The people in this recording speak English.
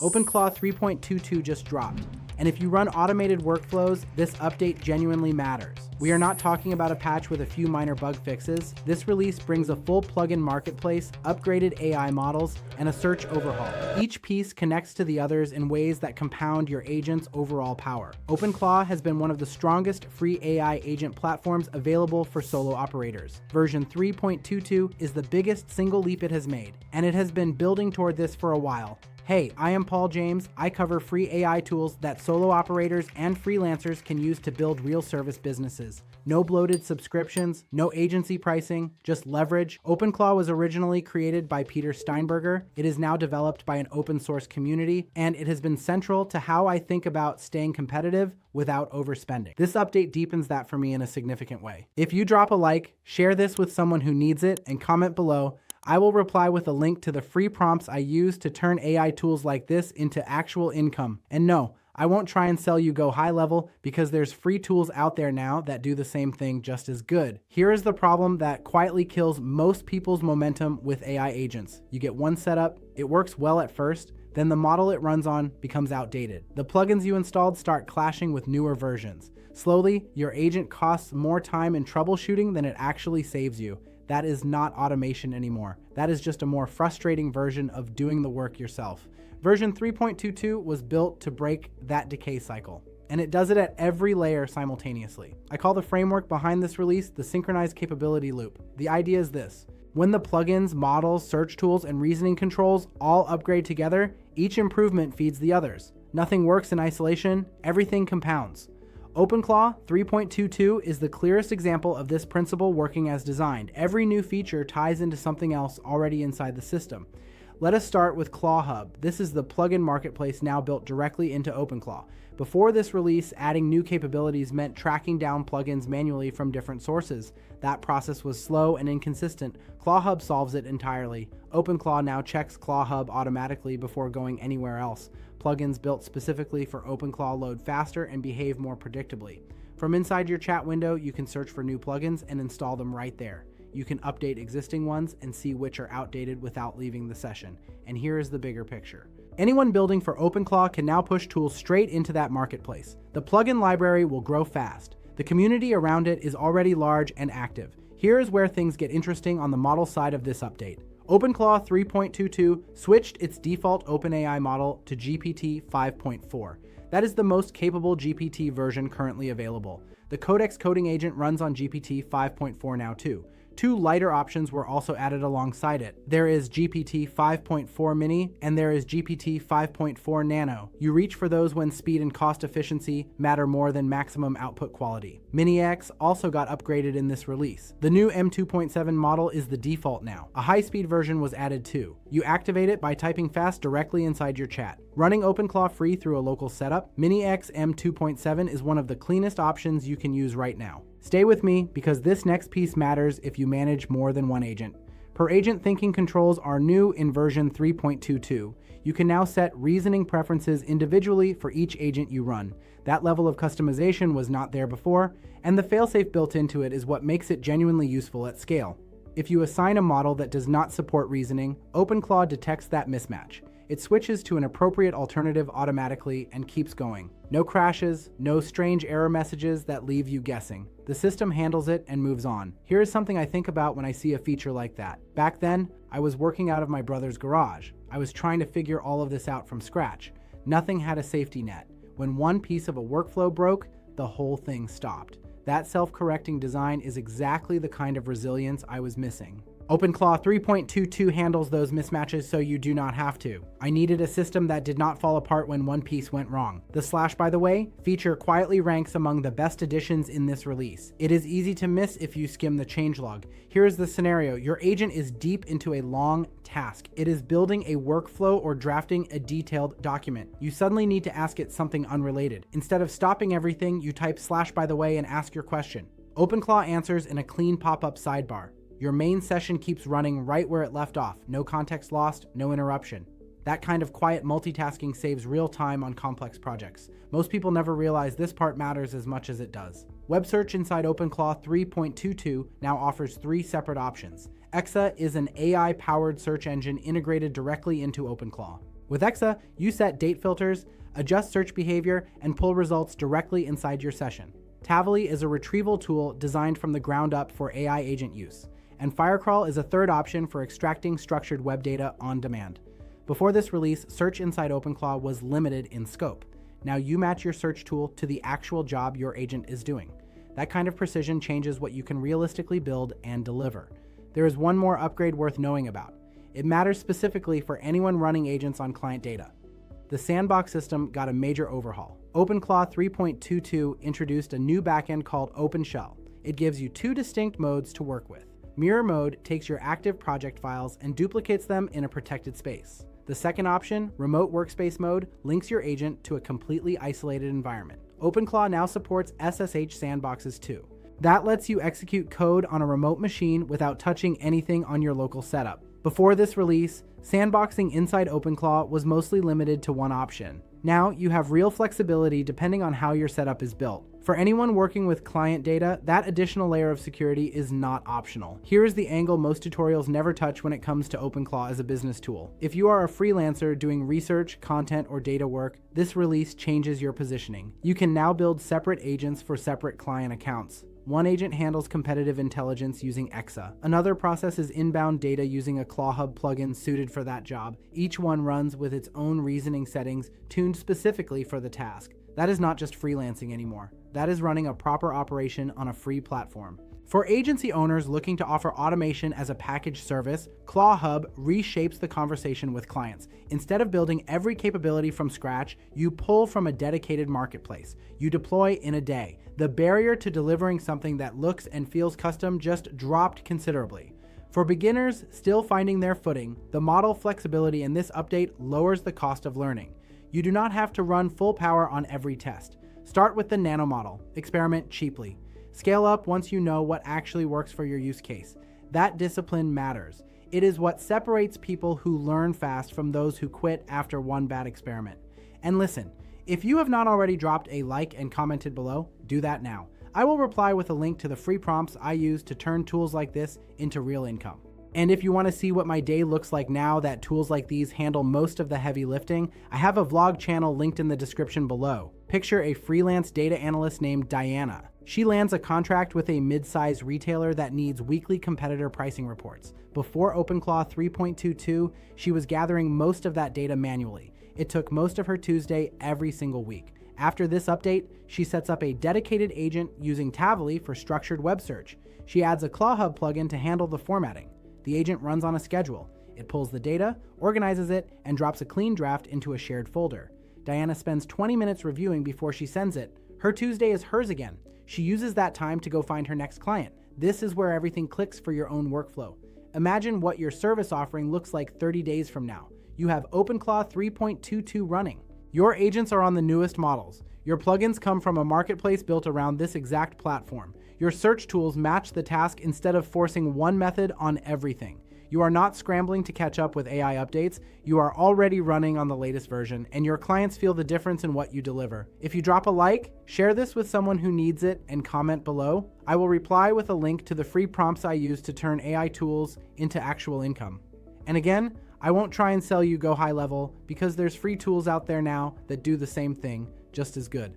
OpenClaw 3.22 just dropped, and if you run automated workflows, this update genuinely matters. We are not talking about a patch with a few minor bug fixes. This release brings a full plugin marketplace, upgraded AI models, and a search overhaul. Each piece connects to the others in ways that compound your agent's overall power. OpenClaw has been one of the strongest free AI agent platforms available for solo operators. Version 3.22 is the biggest single leap it has made, and it has been building toward this for a while. Hey, I am James. I cover free AI tools that solo operators and freelancers can use to build real service businesses. No bloated subscriptions, no agency pricing, just leverage. OpenClaw was originally created by Peter Steinberger. It is now developed by an open source community, and it has been central to how I think about staying competitive without overspending. This update deepens that for me in a significant way. If you drop a like, share this with someone who needs it, and comment below, I will reply with a link to the free prompts I use to turn AI tools like this into actual income. And no, I won't try and sell you go high level because there's free tools out there now that do the same thing just as good. Here is the problem that quietly kills most people's momentum with AI agents. You get one setup, it works well at first, then the model it runs on becomes outdated. The plugins you installed start clashing with newer versions. Slowly, your agent costs more time in troubleshooting than it actually saves you. That is not automation anymore. That is just a more frustrating version of doing the work yourself. Version 3.22 was built to break that decay cycle, and it does it at every layer simultaneously. I call the framework behind this release the Synchronized Capability Loop. The idea is this: when the plugins, models, search tools, and reasoning controls all upgrade together, each improvement feeds the others. Nothing works in isolation, everything compounds. OpenClaw 3.22 is the clearest example of this principle working as designed. Every new feature ties into something else already inside the system. Let us start with ClawHub. This is the plugin marketplace now built directly into OpenClaw. Before this release, adding new capabilities meant tracking down plugins manually from different sources. That process was slow and inconsistent. ClawHub solves it entirely. OpenClaw now checks ClawHub automatically before going anywhere else. Plugins built specifically for OpenClaw load faster and behave more predictably. From inside your chat window, you can search for new plugins and install them right there. You can update existing ones and see which are outdated without leaving the session. And here is the bigger picture. Anyone building for OpenClaw can now push tools straight into that marketplace. The plugin library will grow fast. The community around it is already large and active. Here is where things get interesting on the model side of this update. OpenClaw 3.22 switched its default OpenAI model to GPT 5.4. That is the most capable GPT version currently available. The Codex coding agent runs on GPT 5.4 now too. Two lighter options were also added alongside it. There is GPT 5.4 Mini and there is GPT 5.4 Nano. You reach for those when speed and cost efficiency matter more than maximum output quality. MiniAX also got upgraded in this release. The new M2.7 model is the default now. A high-speed version was added too. You activate it by typing fast directly inside your chat. Running OpenClaw free through a local setup, MiniAX M2.7 is one of the cleanest options you can use right now. Stay with me because this next piece matters if you manage more than one agent. Per agent thinking controls are new in version 3.22. You can now set reasoning preferences individually for each agent you run. That level of customization was not there before, and the failsafe built into it is what makes it genuinely useful at scale. If you assign a model that does not support reasoning, OpenClaw detects that mismatch. It switches to an appropriate alternative automatically and keeps going. No crashes, no strange error messages that leave you guessing. The system handles it and moves on. Here is something I think about when I see a feature like that. Back then, I was working out of my brother's garage. I was trying to figure all of this out from scratch. Nothing had a safety net. When one piece of a workflow broke, the whole thing stopped. That self-correcting design is exactly the kind of resilience I was missing. OpenClaw 3.22 handles those mismatches so you do not have to. I needed a system that did not fall apart when one piece went wrong. The slash, by the way, feature quietly ranks among the best additions in this release. It is easy to miss if you skim the changelog. Here is the scenario. Your agent is deep into a long task. It is building a workflow or drafting a detailed document. You suddenly need to ask it something unrelated. Instead of stopping everything, you type slash by the way and ask your question. OpenClaw answers in a clean pop-up sidebar. Your main session keeps running right where it left off. No context lost, no interruption. That kind of quiet multitasking saves real time on complex projects. Most people never realize this part matters as much as it does. Web search inside OpenClaw 3.22 now offers 3 separate options. Exa is an AI-powered search engine integrated directly into OpenClaw. With Exa, you set date filters, adjust search behavior, and pull results directly inside your session. Tavily is a retrieval tool designed from the ground up for AI agent use, and Firecrawl is a third option for extracting structured web data on demand. Before this release, search inside OpenClaw was limited in scope. Now you match your search tool to the actual job your agent is doing. That kind of precision changes what you can realistically build and deliver. There is one more upgrade worth knowing about. It matters specifically for anyone running agents on client data. The Sandbox system got a major overhaul. OpenClaw 3.22 introduced a new backend called OpenShell. It gives you two distinct modes to work with. Mirror mode takes your active project files and duplicates them in a protected space. The second option, remote workspace mode, links your agent to a completely isolated environment. OpenClaw now supports SSH sandboxes too. That lets you execute code on a remote machine without touching anything on your local setup. Before this release, sandboxing inside OpenClaw was mostly limited to one option. Now you have real flexibility depending on how your setup is built. For anyone working with client data, that additional layer of security is not optional. Here is the angle most tutorials never touch when it comes to OpenClaw as a business tool. If you are a freelancer doing research, content, or data work, this release changes your positioning. You can now build separate agents for separate client accounts. One agent handles competitive intelligence using Exa. Another processes inbound data using a ClawHub plugin suited for that job. Each one runs with its own reasoning settings tuned specifically for the task. That is not just freelancing anymore. That is running a proper operation on a free platform. For agency owners looking to offer automation as a packaged service, ClawHub reshapes the conversation with clients. Instead of building every capability from scratch, you pull from a dedicated marketplace. You deploy in a day. The barrier to delivering something that looks and feels custom just dropped considerably. For beginners still finding their footing, the model flexibility in this update lowers the cost of learning. You do not have to run full power on every test. Start with the nano model. Experiment cheaply. Scale up once you know what actually works for your use case. That discipline matters. It is what separates people who learn fast from those who quit after one bad experiment. And listen, if you have not already dropped a like and commented below, do that now. I will reply with a link to the free prompts I use to turn tools like this into real income. And if you want to see what my day looks like now that tools like these handle most of the heavy lifting, I have a vlog channel linked in the description below. Picture a freelance data analyst named Diana. She lands a contract with a mid-sized retailer that needs weekly competitor pricing reports. Before OpenClaw 3.22, she was gathering most of that data manually. It took most of her Tuesday every single week. After this update, she sets up a dedicated agent using Tavily for structured web search. She adds a ClawHub plugin to handle the formatting. The agent runs on a schedule. It pulls the data, organizes it, and drops a clean draft into a shared folder. Diana spends 20 minutes reviewing before she sends it. Her Tuesday is hers again. She uses that time to go find her next client. This is where everything clicks for your own workflow. Imagine what your service offering looks like 30 days from now. You have OpenClaw 3.22 running. Your agents are on the newest models. Your plugins come from a marketplace built around this exact platform. Your search tools match the task instead of forcing one method on everything. You are not scrambling to catch up with AI updates. You are already running on the latest version, and your clients feel the difference in what you deliver. If you drop a like, share this with someone who needs it, and comment below, I will reply with a link to the free prompts I use to turn AI tools into actual income. And again, I won't try and sell you go high level because there's free tools out there now that do the same thing just as good.